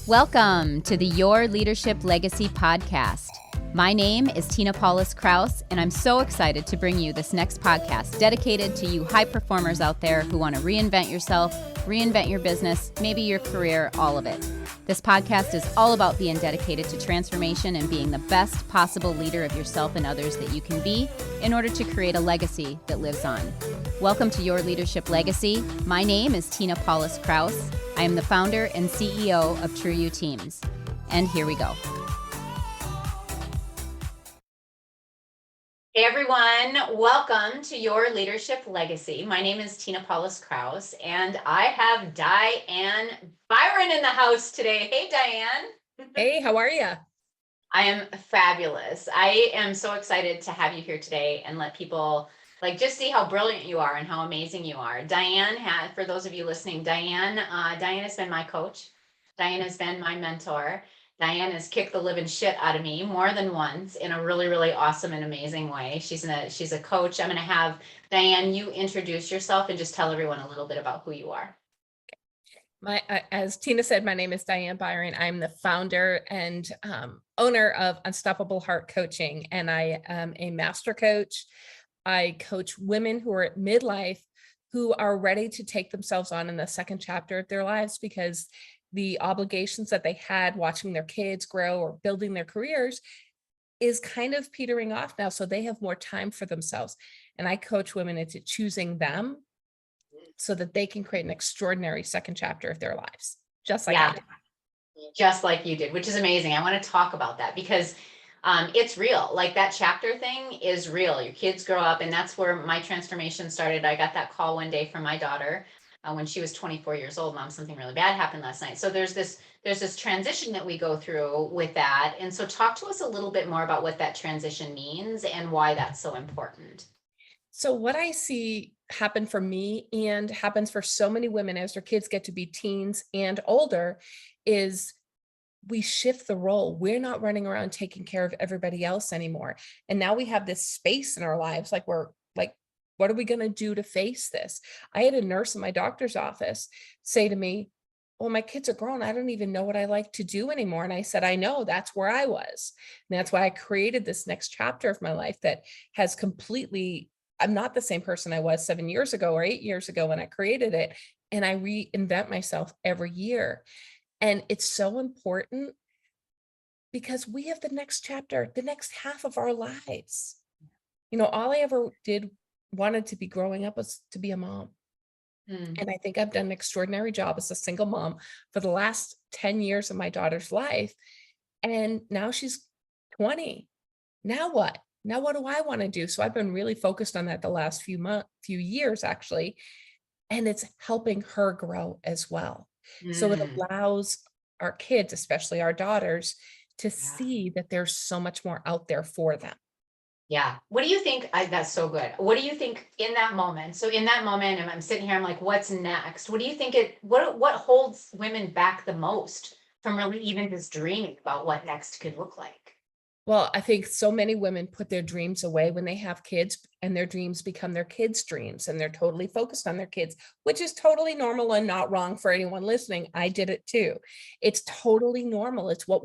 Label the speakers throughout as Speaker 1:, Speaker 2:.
Speaker 1: Welcome to the Your Leadership Legacy podcast. My name is Tina Paulus-Krause, and I'm so excited to bring you this next podcast dedicated to you high performers out there who want to reinvent yourself, reinvent your business, maybe your career, all of it. This podcast is all about being dedicated to transformation and being the best possible leader of yourself and others that you can be in order to create a legacy that lives on. Welcome to Your Leadership Legacy. My name is Tina Paulus-Krause. I am the founder and CEO of True You Teams. And here we go. Hey everyone, welcome to Your Leadership Legacy. My name is Tina Paulus-Krause, and I have Diane Byron in the house today. Hey Diane.
Speaker 2: Hey, how are you?
Speaker 1: I am fabulous. I am so excited to have you here today and let people just see how brilliant you are and how amazing you are. Diane for those of you listening, Diane has been my coach. Diane has been my mentor. Diane has kicked the living shit out of me more than once in a really, really awesome and amazing way. She's a coach. I'm going to have Diane, you introduce yourself and just tell everyone a little bit about who you are.
Speaker 2: As Tina said, my name is Diane Byron. I'm the founder and owner of Unstoppable Heart Coaching, and I am a master coach. I coach women who are at midlife, who are ready to take themselves on in the second chapter of their lives because the obligations that they had watching their kids grow or building their careers is kind of petering off now. So they have more time for themselves. And I coach women into choosing them so that they can create an extraordinary second chapter of their lives. Just like I did.
Speaker 1: Just like you did, which is amazing. I want to talk about that because it's real. Like that chapter thing is real. Your kids grow up, and that's where my transformation started. I got that call one day from my daughter when she was 24 years old. Mom, something really bad happened last night. So there's this transition that we go through with that. And so talk to us a little bit more about what that transition means and why that's so important.
Speaker 2: So what I see happen for me and happens for so many women as their kids get to be teens and older is we shift the role. We're not running around taking care of everybody else anymore. And now we have this space in our lives. What are we going to do to face this? I had a nurse in my doctor's office say to me, well, my kids are grown. I don't even know what I like to do anymore. And I said, I know, that's where I was. And that's why I created this next chapter of my life that has I'm not the same person I was 7 years ago or 8 years ago when I created it. And I reinvent myself every year. And it's so important because we have the next chapter, the next half of our lives. All I ever wanted to be growing up was to be a mom. And I think I've done an extraordinary job as a single mom for the last 10 years of my daughter's life. And now she's 20. Now what? Now what do I want to do? So I've been really focused on that the last few years, actually. And it's helping her grow as well. So it allows our kids, especially our daughters, to see that there's so much more out there for them.
Speaker 1: Yeah. What do you think? That's so good. What do you think in that moment? So in that moment, and I'm sitting here, I'm like, what's next? What do you think what holds women back the most from really even just dreaming about what next could look like?
Speaker 2: Well, I think so many women put their dreams away when they have kids, and their dreams become their kids' dreams, and they're totally focused on their kids, which is totally normal and not wrong for anyone listening. I did it too. It's totally normal. It's what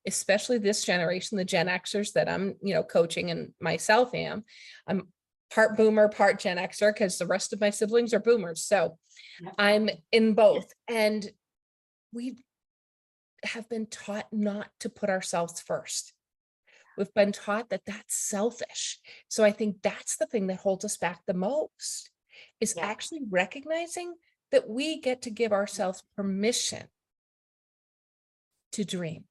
Speaker 2: especially this generation, the Gen Xers that I'm, coaching and myself am. I'm part boomer, part Gen Xer because the rest of my siblings are boomers. So I'm in both. And we have been taught not to put ourselves first. We've been taught that that's selfish. So I think that's the thing that holds us back the most is actually recognizing that we get to give ourselves permission to dream.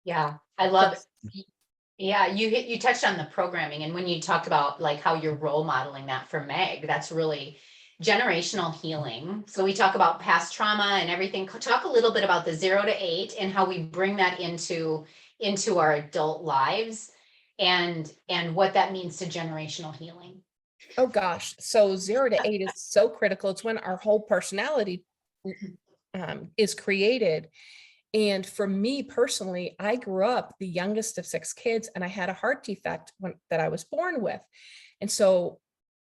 Speaker 1: Yeah, I love it. Yeah, you touched on the programming, and when you talked about how you're role modeling that for Meg, that's really generational healing. So we talk about past trauma and everything. Talk a little bit about the 0 to 8 and how we bring that into our adult lives and what that means to generational healing.
Speaker 2: Oh gosh. So 0 to 8 is so critical. It's when our whole personality is created. And for me personally, I grew up the youngest of 6 kids, and I had a heart defect that I was born with. And so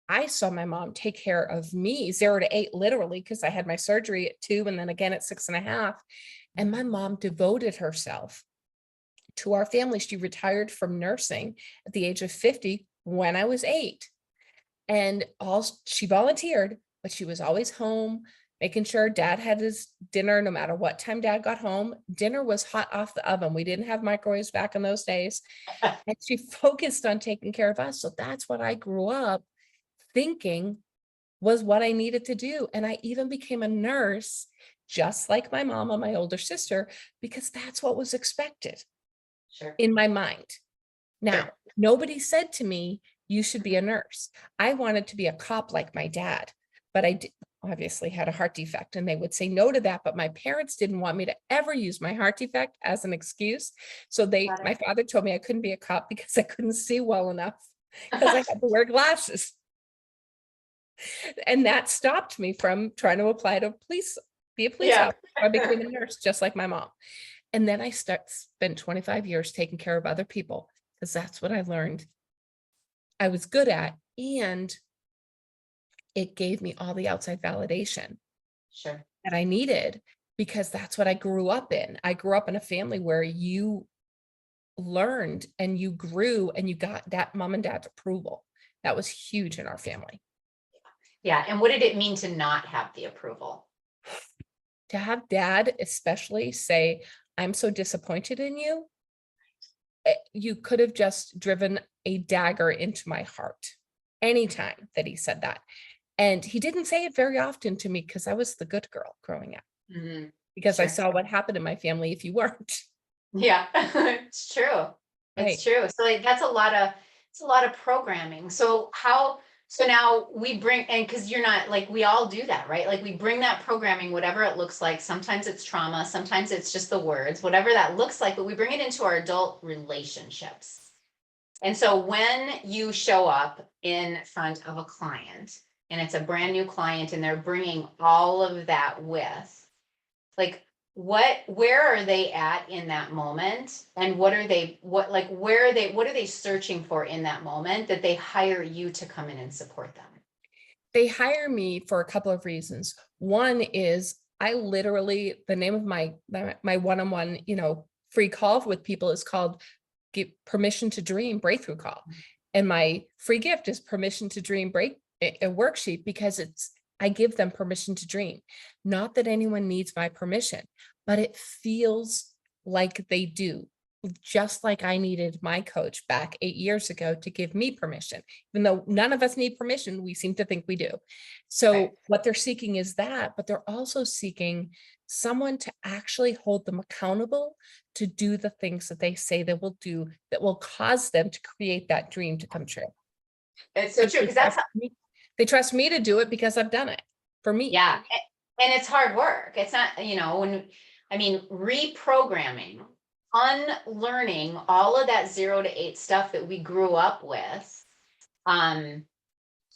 Speaker 2: I saw my mom take care of me 0 to 8, literally, because I had my surgery at 2 and then again at 6.5. And my mom devoted herself to our family. She retired from nursing at the age of 50 when I was 8. And she volunteered, but she was always home, making sure dad had his dinner no matter what time dad got home. Dinner was hot off the oven. We didn't have microwaves back in those days. And she focused on taking care of us. So that's what I grew up thinking was what I needed to do. And I even became a nurse, just like my mom and my older sister, because that's what was expected
Speaker 3: Sure.
Speaker 2: in my mind. Now,
Speaker 3: Sure.
Speaker 2: nobody said to me, you should be a nurse. I wanted to be a cop like my dad, but I obviously had a heart defect, and they would say no to that. But my parents didn't want me to ever use my heart defect as an excuse. So my father told me I couldn't be a cop because I couldn't see well enough because I had to wear glasses. And that stopped me from trying to apply to be a police officer. I became a nurse just like my mom. And then I spent 25 years taking care of other people because that's what I learned I was good at. And it gave me all the outside validation
Speaker 3: Sure.
Speaker 2: that I needed because that's what I grew up in. I grew up in a family where you learned and you grew and you got that mom and dad's approval. That was huge in our family.
Speaker 3: Yeah. And what did it mean to not have the approval?
Speaker 2: To have dad especially say, I'm so disappointed in you. You could have just driven a dagger into my heart anytime that he said that. And he didn't say it very often to me because I was the good girl growing up.
Speaker 3: Mm-hmm.
Speaker 2: Because I
Speaker 3: Sure.
Speaker 2: saw what happened in my family if you weren't.
Speaker 3: Yeah, it's true. It's true. So like it's a lot of programming. So now we bring, and because you're not like, we all do that, right? Like we bring that programming, whatever it looks like. Sometimes it's trauma, sometimes it's just the words, whatever that looks like, but we bring it into our adult relationships. And so when you show up in front of a client and it's a brand new client and they're bringing all of that with, like, where are they at in that moment? And what are they searching for in that moment that they hire you to come in and support them?
Speaker 2: They hire me for a couple of reasons. One is the name of my one-on-one, free call with people is called Give Permission to Dream Breakthrough Call. And my free gift is Permission to Dream a worksheet because I give them permission to dream. Not that anyone needs my permission, but it feels like they do. Just like I needed my coach back 8 years ago to give me permission, even though none of us need permission, we seem to think we do. So what they're seeking is that, but they're also seeking someone to actually hold them accountable to do the things that they say they will do that will cause them to create that dream to come true.
Speaker 3: It's so true because
Speaker 2: they trust me to do it because I've done it for me.
Speaker 3: Yeah. And it's hard work. It's not, reprogramming, unlearning all of that 0 to 8 stuff that we grew up with.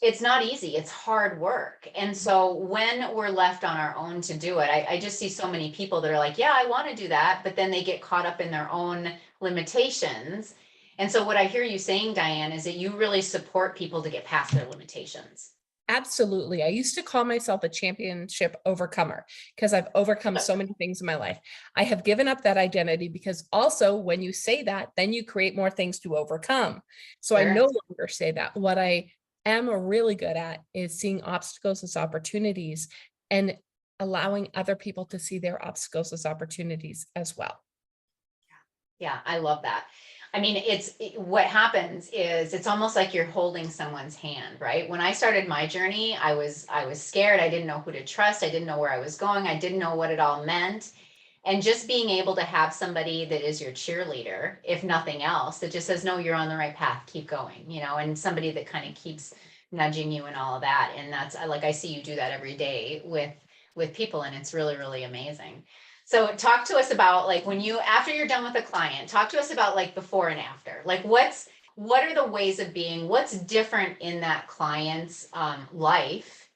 Speaker 3: It's not easy. It's hard work. And so when we're left on our own to do it, I just see so many people that are like, yeah, I want to do that. But then they get caught up in their own limitations. And so what I hear you saying, Diane, is that you really support people to get past their limitations.
Speaker 2: Absolutely. I used to call myself a championship overcomer because I've overcome so many things in my life. I have given up that identity because also when you say that, then you create more things to overcome. So I no longer say that. What I am really good at is seeing obstacles as opportunities and allowing other people to see their obstacles as opportunities as well.
Speaker 3: Yeah, I love that. What happens is it's almost like you're holding someone's hand, right? When I started my journey, I was scared. I didn't know who to trust. I didn't know where I was going. I didn't know what it all meant. And just being able to have somebody that is your cheerleader, if nothing else, that just says, no, you're on the right path, keep going, and somebody that kind of keeps nudging you and all of that. And that's I see you do that every day with people, and it's really, really amazing. So talk to us about after you're done with a client, talk to us about before and after, what are the ways of being, what's different in that client's life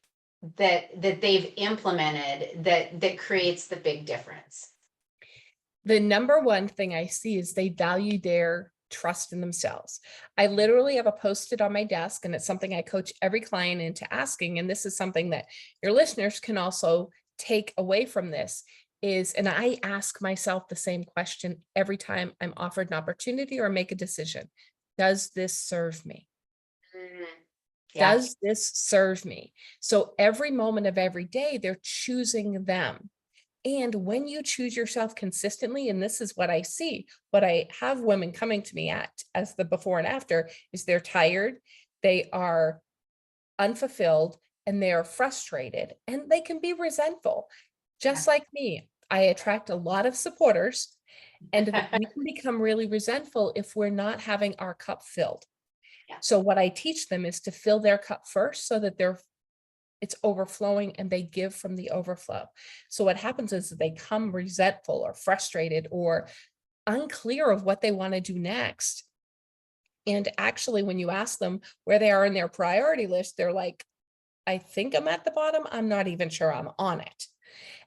Speaker 3: that they've implemented that creates the big difference?
Speaker 2: The number one thing I see is they value their trust in themselves. I literally have a post-it on my desk, and it's something I coach every client into asking. And this is something that your listeners can also take away from this is, and I ask myself the same question every time I'm offered an opportunity or make a decision. Does this serve me?
Speaker 3: Mm. Yeah.
Speaker 2: Does this serve me? So every moment of every day, they're choosing them. And when you choose yourself consistently, and this is what I see, what I have women coming to me at as the before and after, is they're tired, they are unfulfilled, and they are frustrated, and they can be resentful. Just like me, I attract a lot of supporters, and we can become really resentful if we're not having our cup filled.
Speaker 3: Yeah.
Speaker 2: So what I teach them is to fill their cup first so that it's overflowing and they give from the overflow. So what happens is they come resentful or frustrated or unclear of what they want to do next. And actually, when you ask them where they are in their priority list, they're like, I think I'm at the bottom. I'm not even sure I'm on it.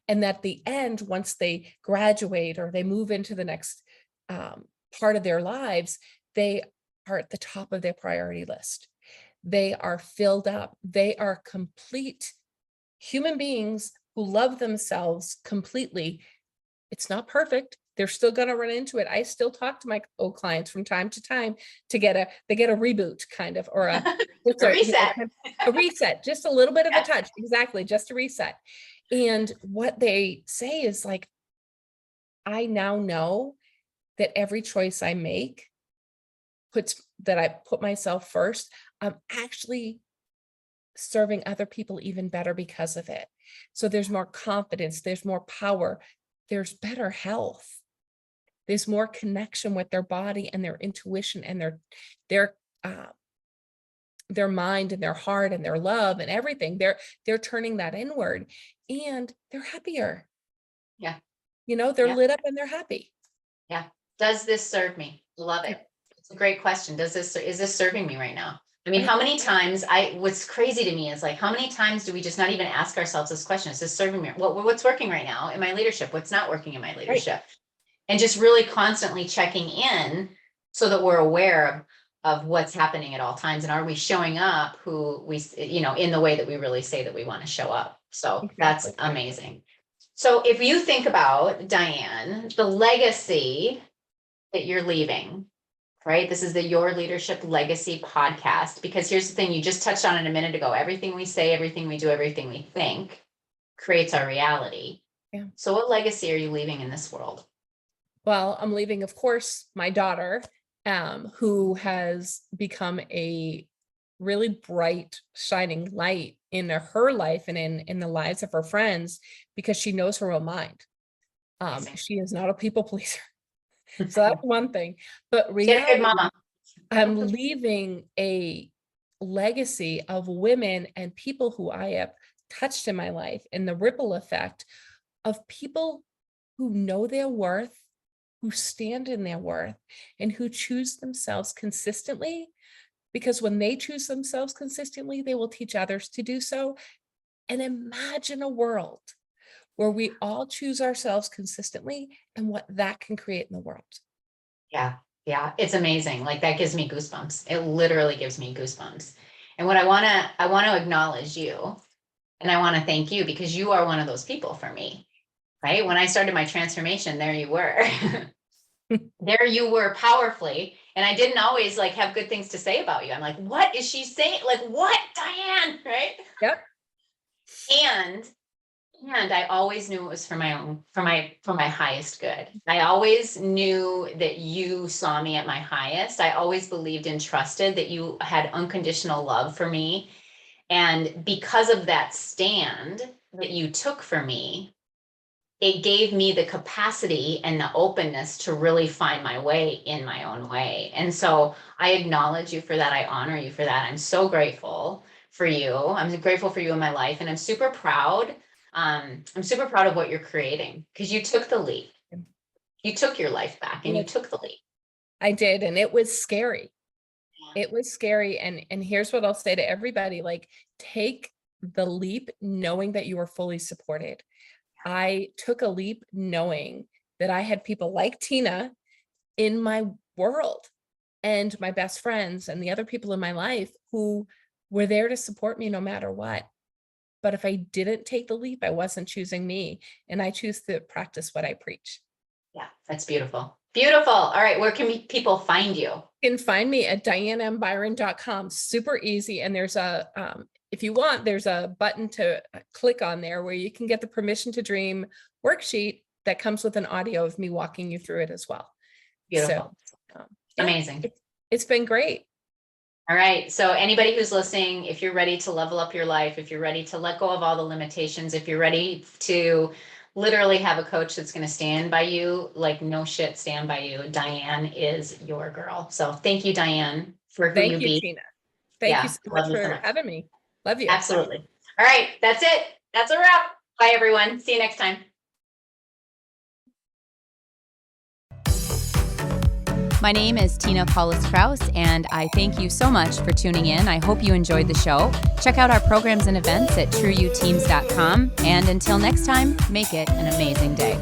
Speaker 2: And at the end, once they graduate or they move into the next part of their lives, they are at the top of their priority list. They are filled up. They are complete human beings who love themselves completely. It's not perfect. They're still going to run into it. I still talk to my old clients from time to time to get a reboot kind of, or a
Speaker 3: reset.
Speaker 2: a reset, just a little bit of a touch. Exactly. Just a reset. And what they say is like, I now know that every choice I make that I put myself first, I'm actually serving other people even better because of it. So there's more confidence, there's more power, there's better health. There's more connection with their body and their intuition and their mind and their heart and their love and everything. They're turning that inward, and they're happier.
Speaker 3: Yeah.
Speaker 2: They're lit up and they're happy.
Speaker 3: Yeah. Does this serve me? Love it. It's a great question. Is this serving me right now? I mean, how many times what's crazy to me is like, how many times do we just not even ask ourselves this question? Is this serving me? What's working right now in my leadership? What's not working in my leadership? Right. And just really constantly checking in so that we're aware of what's happening at all times. And are we showing up in the way that we really say that we want to show up? So That's amazing. So if you think about, Diane, the legacy that you're leaving, right? This is the Your Leadership Legacy podcast, because here's the thing, you just touched on it a minute ago. Everything we say, everything we do, everything we think creates our reality. Yeah. So what legacy are you leaving in this world?
Speaker 2: Well, I'm leaving, of course, my daughter, who has become a really bright, shining light in her life and in the lives of her friends, because she knows her own mind. She is not a people pleaser. So that's one thing. But reality, I'm leaving a legacy of women and people who I have touched in my life, and the ripple effect of people who know their worth, who stand in their worth, and who choose themselves consistently. Because when they choose themselves consistently, they will teach others to do so. And imagine a world where we all choose ourselves consistently and what that can create in the world.
Speaker 3: Yeah. Yeah. It's amazing. Like, that gives me goosebumps. It literally gives me goosebumps. And what I want to acknowledge you, and I want to thank you, because you are one of those people for me, right? When I started my transformation, there you were. There you were powerfully. And I didn't always have good things to say about you. I'm like, what is she saying? Like, what, Diane? Right?
Speaker 2: Yep.
Speaker 3: And I always knew it was for my highest good. I always knew that you saw me at my highest. I always believed and trusted that you had unconditional love for me. And because of that stand that you took for me, it gave me the capacity and the openness to really find my way in my own way. And so I acknowledge you for that. I honor you for that. I'm so grateful for you. I'm grateful for you in my life. And I'm super proud. I'm super proud of what you're creating, because you took the leap. You took your life back and you took the leap.
Speaker 2: I did. And it was scary. Yeah. It was scary. And here's what I'll say to everybody, take the leap knowing that you are fully supported. I took a leap knowing that I had people like Tina in my world, and my best friends and the other people in my life who were there to support me no matter what. But if I didn't take the leap, I wasn't choosing me. And I choose to practice what I preach.
Speaker 3: Yeah, that's beautiful. Beautiful. All right. Where can people find you?
Speaker 2: You can find me at dianebyron.com. Super easy. And there's if you want, there's a button to click on there where you can get the Permission to Dream worksheet that comes with an audio of me walking you through it as well.
Speaker 3: Beautiful.
Speaker 2: So,
Speaker 3: amazing.
Speaker 2: It's been great.
Speaker 3: All right. So anybody who's listening, if you're ready to level up your life, if you're ready to let go of all the limitations, if you're ready to literally have a coach that's going to stand by you, like no shit, stand by you, Diane is your girl. So thank you, Diane, for who you be.
Speaker 2: Tina. Thank you so much for having me. Love you.
Speaker 3: Absolutely. All right. That's it. That's a wrap. Bye, everyone. See you next time.
Speaker 1: My name is Tina Paulus-Krause, and I thank you so much for tuning in. I hope you enjoyed the show. Check out our programs and events at trueyouteams.com. And until next time, make it an amazing day.